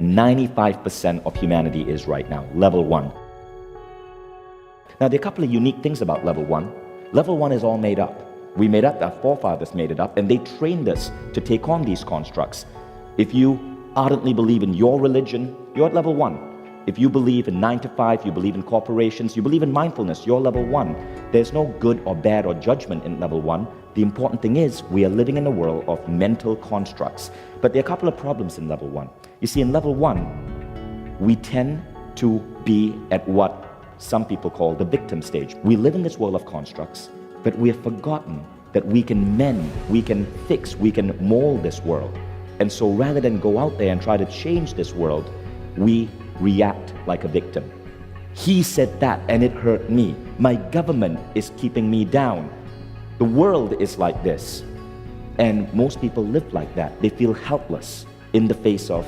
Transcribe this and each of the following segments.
95% of humanity is right now, level 1. Now, there are a couple of unique things about level 1. Level 1 is all made up. We made up, our forefathers made it up, and they trained us to take on these constructs. If you ardently believe in your religion, you're at level 1. If you believe in 9 to 5, you believe in corporations, you believe in mindfulness, you're level 1. There's no good or bad or judgment in level 1. The important thing is we are living in a world of mental constructs. But there are a couple of problems in level 1. You see, in level 1, we tend to be at what some people call the victim stage. We live in this world of constructs, but we have forgotten that we can mend, we can fix, we can mold this world. And so rather than go out there and try to change this world, we react like a victim. He said that and it hurt me. My government is keeping me down. The world is like this. And most people live like that. They feel helpless in the face of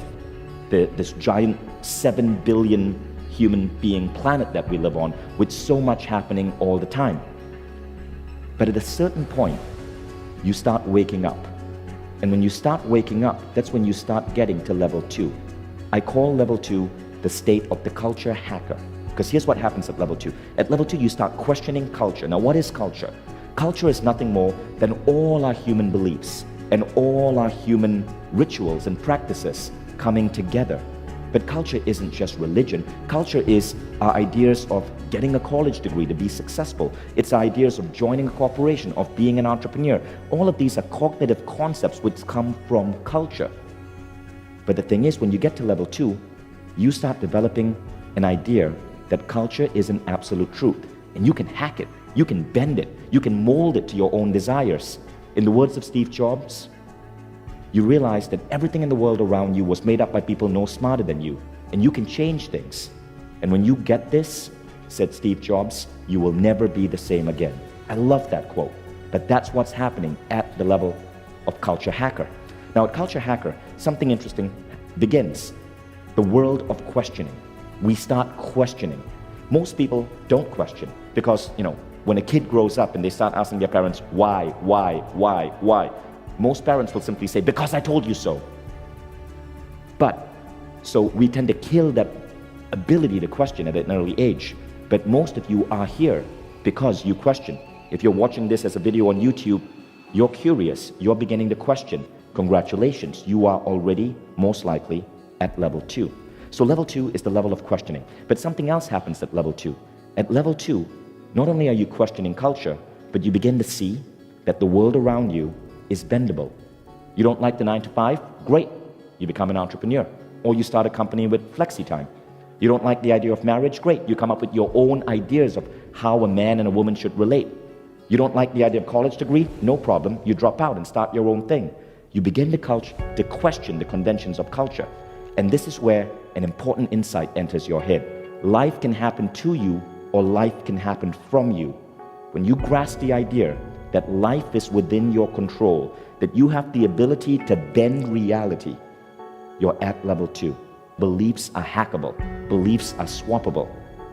this giant 7 billion human being planet that we live on, with so much happening all the time. But at a certain point, you start waking up. And when you start waking up, that's when you start getting to level 2. I call level 2 the state of the culture hacker. Because here's what happens at level 2. At level 2, you start questioning culture. Now, what is culture? Culture is nothing more than all our human beliefs and all our human rituals and practices coming together. But culture isn't just religion. Culture is our ideas of getting a college degree to be successful. It's our ideas of joining a corporation, of being an entrepreneur. All of these are cognitive concepts which come from culture. But the thing is, when you get to level 2, you start developing an idea that culture is an absolute truth. And you can hack it, you can bend it, you can mold it to your own desires. In the words of Steve Jobs, you realize that everything in the world around you was made up by people no smarter than you, and you can change things. And when you get this, said Steve Jobs, you will never be the same again. I love that quote, but that's what's happening at the level of culture hacker. Now at culture hacker, something interesting begins. The world of questioning. We start questioning. Most people don't question because, when a kid grows up and they start asking their parents, why? Most parents will simply say, because I told you so. So we tend to kill that ability to question at an early age. But most of you are here because you question. If you're watching this as a video on YouTube, you're curious, you're beginning to question. Congratulations, you are already most likely at level 2. So level 2 is the level of questioning. But something else happens at level 2. At level 2, not only are you questioning culture, but you begin to see that the world around you is bendable. You don't like the 9 to 5? Great, you become an entrepreneur. Or you start a company with flexi time. You don't like the idea of marriage? Great, you come up with your own ideas of how a man and a woman should relate. You don't like the idea of college degree? No problem, you drop out and start your own thing. You begin to question the conventions of culture. And this is where an important insight enters your head. Life can happen to you or life can happen from you. When you grasp the idea that life is within your control, that you have the ability to bend reality, you're at level 2. Beliefs are hackable. Beliefs are swappable.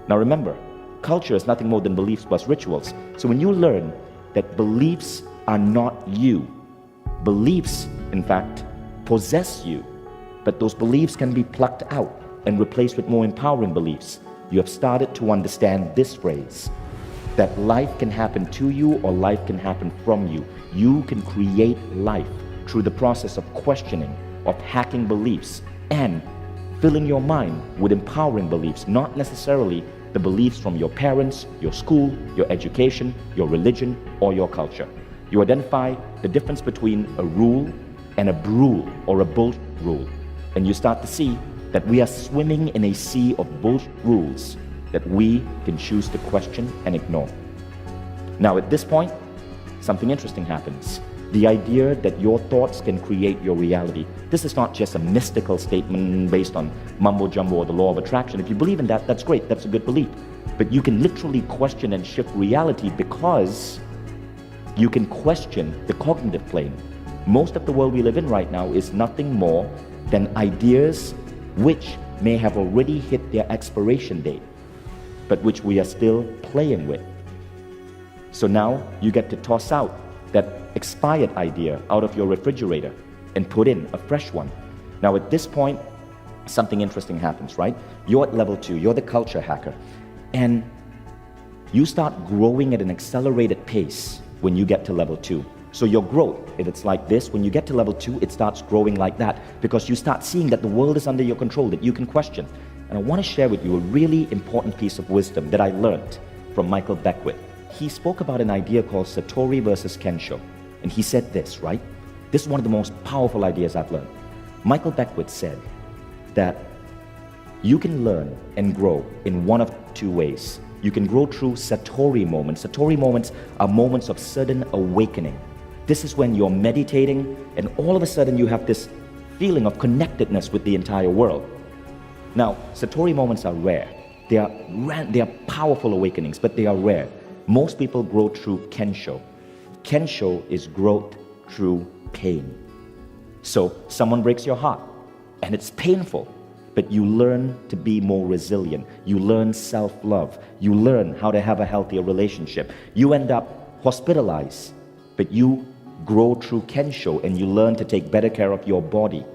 Now remember, culture is nothing more than beliefs plus rituals. So when you learn that beliefs are not you, beliefs, in fact, possess you, but those beliefs can be plucked out and replaced with more empowering beliefs, you have started to understand this phrase, that life can happen to you or life can happen from you. You can create life through the process of questioning, of hacking beliefs, and filling your mind with empowering beliefs, not necessarily the beliefs from your parents, your school, your education, your religion, or your culture. You identify the difference between a rule and a brule or a bullshit rule, and you start to see that we are swimming in a sea of bullshit rules that we can choose to question and ignore. Now at this point, something interesting happens. The idea that your thoughts can create your reality. This is not just a mystical statement based on mumbo jumbo or the law of attraction. If you believe in that, that's great, that's a good belief. But you can literally question and shift reality because you can question the cognitive plane. Most of the world we live in right now is nothing more than ideas which may have already hit their expiration date, but which we are still playing with. So now you get to toss out that expired idea out of your refrigerator and put in a fresh one. Now at this point, something interesting happens, right? You're at level 2, you're the culture hacker, and you start growing at an accelerated pace when you get to level 2. So your growth, if it's like this, when you get to level 2, it starts growing like that because you start seeing that the world is under your control, that you can question. And I want to share with you a really important piece of wisdom that I learned from Michael Beckwith. He spoke about an idea called Satori versus Kensho. And he said this, right? This is one of the most powerful ideas I've learned. Michael Beckwith said that you can learn and grow in one of two ways. You can grow through Satori moments. Satori moments are moments of sudden awakening. This is when you're meditating and all of a sudden you have this feeling of connectedness with the entire world. Now, Satori moments are rare. They are powerful awakenings, but they are rare. Most people grow through Kensho. Kensho is growth through pain. So someone breaks your heart and it's painful, but you learn to be more resilient. You learn self-love. You learn how to have a healthier relationship. You end up hospitalized, but you grow through Kensho and you learn to take better care of your body.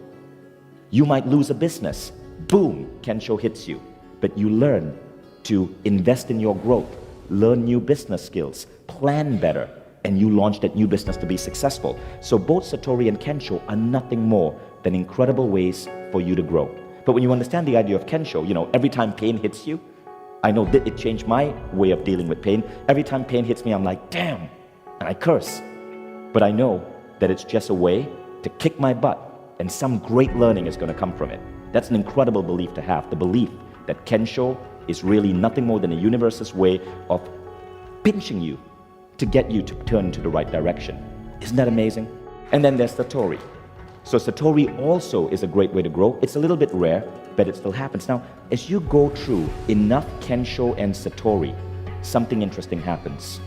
You might lose a business. Boom, Kensho hits you. But you learn to invest in your growth, learn new business skills, plan better, and you launch that new business to be successful. So both Satori and Kensho are nothing more than incredible ways for you to grow. But when you understand the idea of Kensho, every time pain hits you, I know that it changed my way of dealing with pain. Every time pain hits me, I'm like, damn, and I curse. But I know that it's just a way to kick my butt and some great learning is going to come from it. That's an incredible belief to have, the belief that Kensho is really nothing more than a universe's way of pinching you to get you to turn into the right direction. Isn't that amazing? And then there's Satori. So Satori also is a great way to grow. It's a little bit rare, but it still happens. Now, as you go through enough Kensho and Satori, something interesting happens.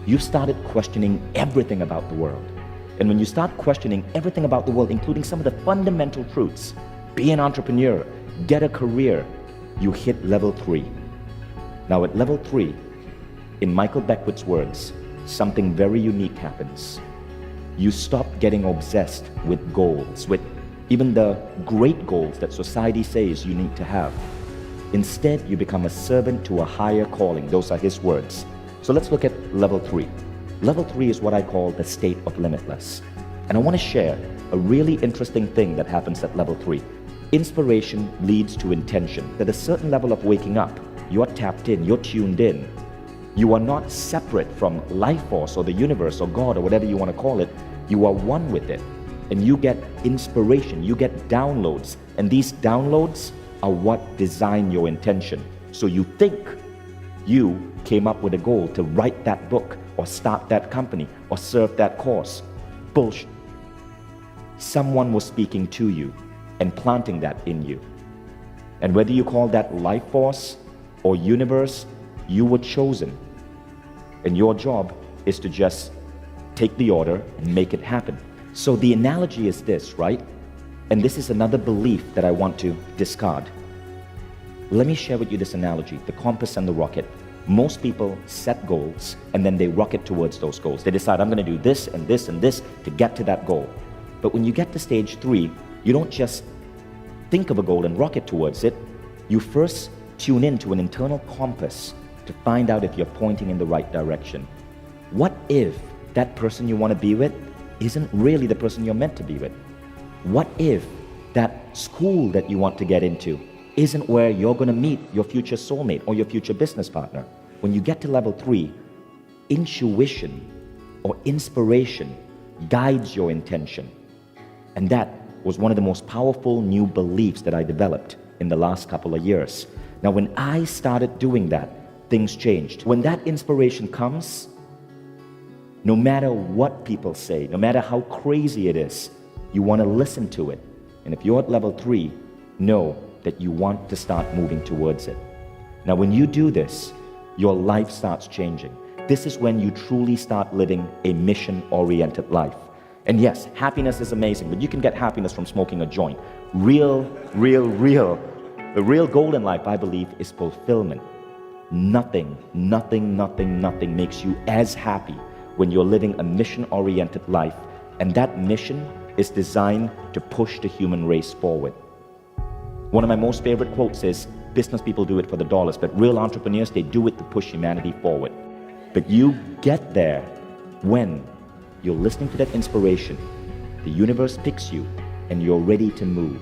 You started questioning everything about the world. And when you start questioning everything about the world, including some of the fundamental truths, be an entrepreneur, get a career, you hit level 3. Now at level 3, in Michael Beckwith's words, something very unique happens. You stop getting obsessed with goals, with even the great goals that society says you need to have. Instead, you become a servant to a higher calling. Those are his words. So let's look at level 3. Level 3 is what I call the state of limitless. And I want to share a really interesting thing that happens at level 3. Inspiration leads to intention. At a certain level of waking up, you're tapped in, you're tuned in. You are not separate from life force or the universe or God or whatever you want to call it. You are one with it. And you get inspiration, you get downloads. And these downloads are what design your intention. So you think you came up with a goal to write that book or start that company or serve that cause. Bullshit. Someone was speaking to you and planting that in you. And whether you call that life force or universe, you were chosen. And your job is to just take the order and make it happen. So the analogy is this, right? And this is another belief that I want to discard. Let me share with you this analogy, the compass and the rocket. Most people set goals and then they rocket towards those goals. They decide, I'm going to do this and this and this to get to that goal. But when you get to stage 3, you don't just think of a goal and rocket towards it. You first tune into an internal compass to find out if you're pointing in the right direction. What if that person you want to be with isn't really the person you're meant to be with? What if that school that you want to get into isn't where you're going to meet your future soulmate or your future business partner? When you get to level 3, intuition or inspiration guides your intention. And that was one of the most powerful new beliefs that I developed in the last couple of years. Now, when I started doing that, things changed. When that inspiration comes, no matter what people say, no matter how crazy it is, you want to listen to it. And if you're at level 3, know that you want to start moving towards it. Now, when you do this, your life starts changing. This is when you truly start living a mission-oriented life. And yes, happiness is amazing, but you can get happiness from smoking a joint. The real goal in life, I believe, is fulfillment. Nothing makes you as happy when you're living a mission-oriented life, and that mission is designed to push the human race forward. One of my most favorite quotes is, business people do it for the dollars, but real entrepreneurs, they do it to push humanity forward. But you get there when you're listening to that inspiration, the universe picks you, and you're ready to move.